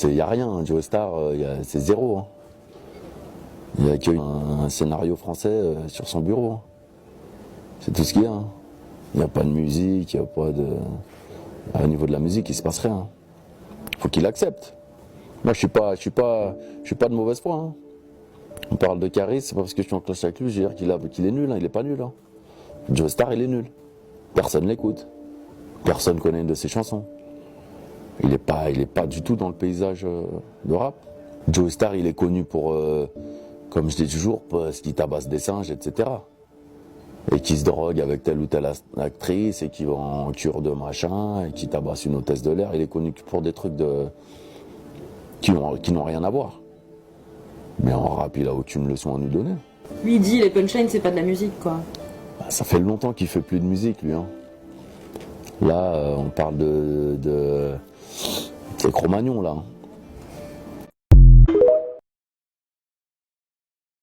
Il n'y a rien, Joe Star, c'est zéro. Hein. Il n'y a qu'un scénario français sur son bureau. Hein. C'est tout ce qu'il y a. Hein. Il n'y a pas de musique, il n'y a pas de... Au niveau de la musique, il ne se passe rien. Il faut qu'il accepte. Moi, je suis pas de mauvaise foi. Hein. On parle de charisme, c'est pas parce que je suis en clash avec lui, je veux dire qu'il est nul. Hein. Il n'est pas nul. Hein. Joe Star, il est nul. Personne l'écoute. Personne connaît une de ses chansons. Il est pas du tout dans le paysage de rap. Joe Star, il est connu pour, comme je dis toujours, parce qu'il tabasse des singes, etc. Et qui se drogue avec telle ou telle actrice, et qui va en cure de machin, et qui tabasse une hôtesse de l'air. Il est connu pour des trucs qui n'ont rien à voir. Mais en rap, il a aucune leçon à nous donner. Lui, il dit les punchlines, c'est pas de la musique, quoi. Bah, ça fait longtemps qu'il fait plus de musique, lui. Hein. Là, on parle c'est Cro-Magnon, là.